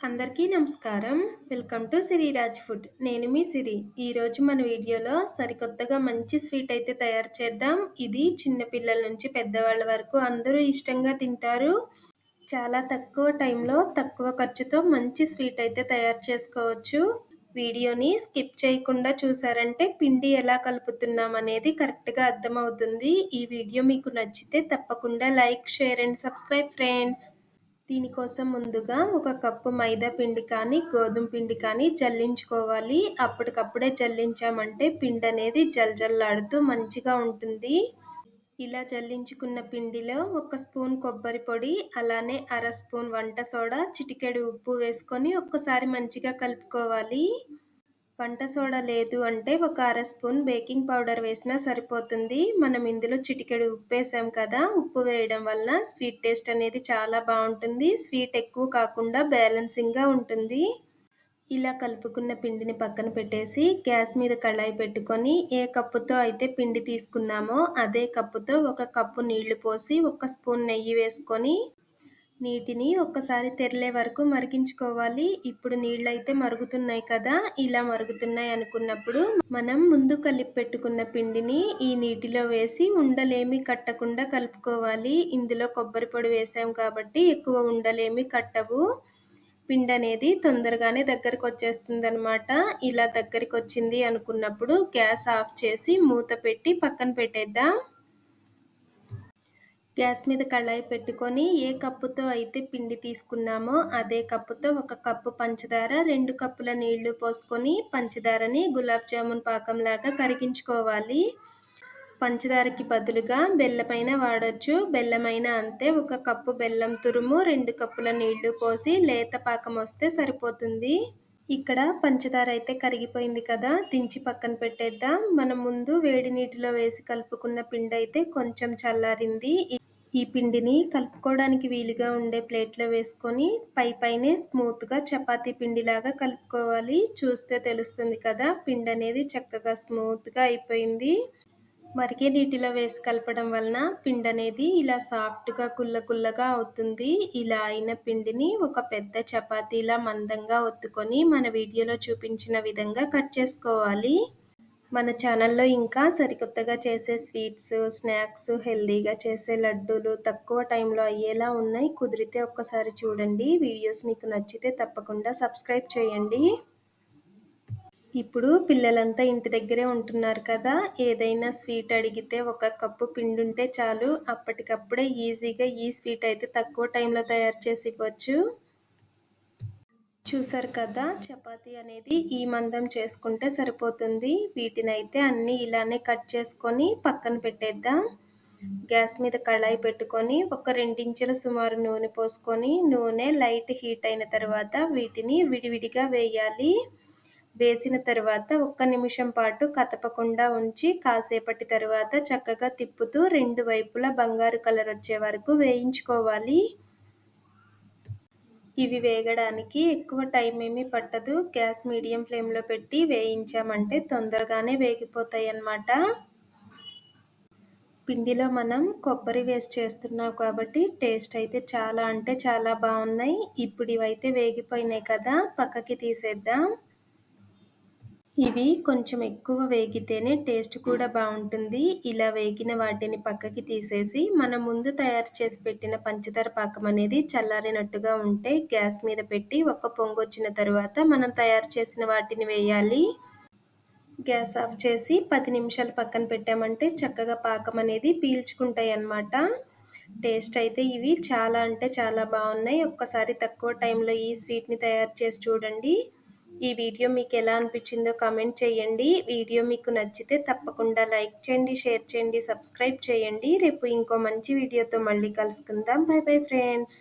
అందరికీ నమస్కారం. Welcome to Siriraj food. నేను మీ సిరి. ఈరోజు మన వీడియోలో సరికొత్తగా మంచి స్వీట్ అయితే తయారు చేద్దాం. ఇది చిన్న పిల్లల నుంచి పెద్దవాళ్ళ వరకు అందరూ ఇష్టంగా తింటారు. చాలా తక్కువ టైంలో తక్కువ ఖర్చుతో మంచి స్వీట్ అయితే తయారు చేసుకోవచ్చు. వీడియోని స్కిప్ చేయకుండా చూసారంటే పిండి ఎలా కలుపుతున్నాం అనేది కరెక్ట్గా అర్థమవుతుంది. ఈ వీడియో మీకు నచ్చితే తప్పకుండా like, share and subscribe friends. దీనికోసం ముందుగా ఒక కప్పు మైదా పిండి కానీ గోధుమ పిండి కానీ జల్లించుకోవాలి. అప్పటికప్పుడే జల్లించామంటే పిండి అనేది జల్జల్లాడుతూ మంచిగా ఉంటుంది. ఇలా జల్లించుకున్న పిండిలో ఒక స్పూన్ కొబ్బరి పొడి, అలానే అర స్పూన్ వంట సోడా, చిటికెడు ఉప్పు వేసుకొని ఒక్కసారి మంచిగా కలుపుకోవాలి. వంట సోడా లేదు అంటే ఒక అర స్పూన్ బేకింగ్ పౌడర్ వేసినా సరిపోతుంది. మనం ఇందులో చిటికెడు ఉప్పు వేసాం కదా, ఉప్పు వేయడం వలన స్వీట్ టేస్ట్ అనేది చాలా బాగుంటుంది. స్వీట్ ఎక్కువ కాకుండా బ్యాలెన్సింగ్గా ఉంటుంది. ఇలా కలుపుకున్న పిండిని పక్కన పెట్టేసి గ్యాస్ మీద కళాయి పెట్టుకొని ఏ కప్పుతో అయితే పిండి తీసుకున్నామో అదే కప్పుతో ఒక కప్పు నీళ్లు పోసి ఒక స్పూన్ నెయ్యి వేసుకొని నీటిని ఒక్కసారి తెరిలే వరకు మరిగించుకోవాలి. ఇప్పుడు నీళ్ళైతే మరుగుతున్నాయి కదా, ఇలా మరుగుతున్నాయి అనుకున్నప్పుడు మనం ముందు కలిపి పెట్టుకున్న పిండిని ఈ నీటిలో వేసి ఉండలేమి కట్టకుండా కలుపుకోవాలి. ఇందులో కొబ్బరి పొడి వేసాం కాబట్టి ఎక్కువ ఉండలేమి కట్టవు. పిండి అనేది తొందరగానే దగ్గరకు వచ్చేస్తుంది అనమాట. ఇలా దగ్గరికి వచ్చింది అనుకున్నప్పుడు గ్యాస్ ఆఫ్ చేసి మూత పెట్టి పక్కన పెట్టేద్దాం. గ్యాస్ మీద కళాయి పెట్టుకొని ఏ కప్పుతో అయితే పిండి తీసుకున్నామో అదే కప్పుతో ఒక కప్పు పంచదార, 2 కప్పుల నీళ్లు పోసుకొని పంచదారని గులాబ్ జామున్ పాకంలాగా కరిగించుకోవాలి. పంచదారకి బదులుగా బెల్లమైన వాడొచ్చు. బెల్లమైన అంతే. ఒక కప్పు బెల్లం తురుము, 2 కప్పుల నీళ్లు పోసి లేత పాకం వస్తే సరిపోతుంది. ఇక్కడ పంచదార అయితే కరిగిపోయింది కదా, దించి పక్కన పెట్టేద్దాం. మనం ముందు వేడి నీటిలో వేసి కలుపుకున్న పిండి అయితే కొంచెం చల్లారింది. ఈ పిండిని కలుపుకోవడానికి వీలుగా ఉండే ప్లేట్లో వేసుకొని పైనే స్మూత్గా చపాతీ పిండిలాగా కలుపుకోవాలి. చూస్తే తెలుస్తుంది కదా, పిండి అనేది చక్కగా స్మూత్గా అయిపోయింది. మరిగే నీటిలో వేసి కలపడం వలన పిండి అనేది ఇలా సాఫ్ట్గా కుల్లగా అవుతుంది. ఇలా అయిన పిండిని ఒక పెద్ద చపాతీలా మందంగా ఒత్తుకొని మన వీడియోలో చూపించిన విధంగా కట్ చేసుకోవాలి. మన ఛానల్లో ఇంకా సరికొత్తగా చేసే స్వీట్స్, స్నాక్స్, హెల్దీగా చేసే లడ్డూలు తక్కువ టైంలో అయ్యేలా ఉన్నాయి. కుదిరితే ఒక్కసారి చూడండి. వీడియోస్ మీకు నచ్చితే తప్పకుండా సబ్స్క్రైబ్ చేయండి. ఇప్పుడు పిల్లలంతా ఇంటి దగ్గరే ఉంటున్నారు కదా, ఏదైనా స్వీట్ అడిగితే ఒక కప్పు పిండి ఉంటే చాలు. అప్పటికప్పుడే ఈజీగా ఈ స్వీట్ అయితే తక్కువ టైంలో తయారు చేసి ఇవ్వచ్చు. చూసారు కదా, చపాతీ అనేది ఈ మందం చేసుకుంటే సరిపోతుంది. వీటిని అయితే అన్నీ ఇలానే కట్ చేసుకొని పక్కన పెట్టేద్దాం. గ్యాస్ మీద కళాయి పెట్టుకొని ఒక 2 ఇంచుల సుమారు నూనె పోసుకొని నూనె లైట్ హీట్ అయిన తర్వాత వీటిని విడివిడిగా వేయాలి. వేసిన తర్వాత 1 నిమిషం పాటు కదపకుండా ఉంచి కాసేపటి తర్వాత చక్కగా తిప్పుతూ 2 వైపులా బంగారు కలర్ వచ్చే వరకు వేయించుకోవాలి. ఇవి వేగడానికి ఎక్కువ టైం ఏమీ పట్టదు. గ్యాస్ మీడియం ఫ్లేమ్లో పెట్టి వేయించామంటే తొందరగానే వేగిపోతాయి అన్నమాట. పిండిలో మనం కొబ్బరి వేసి చేస్తున్నాం కాబట్టి టేస్ట్ అయితే చాలా అంటే చాలా బాగున్నాయి. ఇప్పుడు ఇవైతే వేగిపోయినాయి కదా, పక్కకి తీసేద్దాం. ఇవి కొంచెం ఎక్కువ వేగితేనే టేస్ట్ కూడా బాగుంటుంది. ఇలా వేగిన వాటిని పక్కకి తీసేసి మనం ముందు తయారు చేసి పెట్టిన పంచదార పాకం అనేది చల్లారినట్టుగా ఉంటే గ్యాస్ మీద పెట్టి ఒక పొంగు వచ్చిన తర్వాత మనం తయారు చేసిన వాటిని వేయాలి. గ్యాస్ ఆఫ్ చేసి 10 నిమిషాలు పక్కన పెట్టామంటే చక్కగా పాకం అనేది పీల్చుకుంటాయి అన్నమాట. టేస్ట్ అయితే ఇవి చాలా అంటే చాలా బాగున్నాయి. ఒక్కసారి తక్కువ టైంలో ఈ స్వీట్ని తయారు చేసి చూడండి. ఈ వీడియో మీకు ఎలా అనిపించిందో కామెంట్ చేయండి. వీడియో మీకు నచ్చితే తప్పకుండా లైక్ చేయండి, షేర్ చేయండి, సబ్స్క్రైబ్ చేయండి. రేపు ఇంకో మంచి వీడియోతో మళ్ళీ కలుసుకుందాం. By bye friends.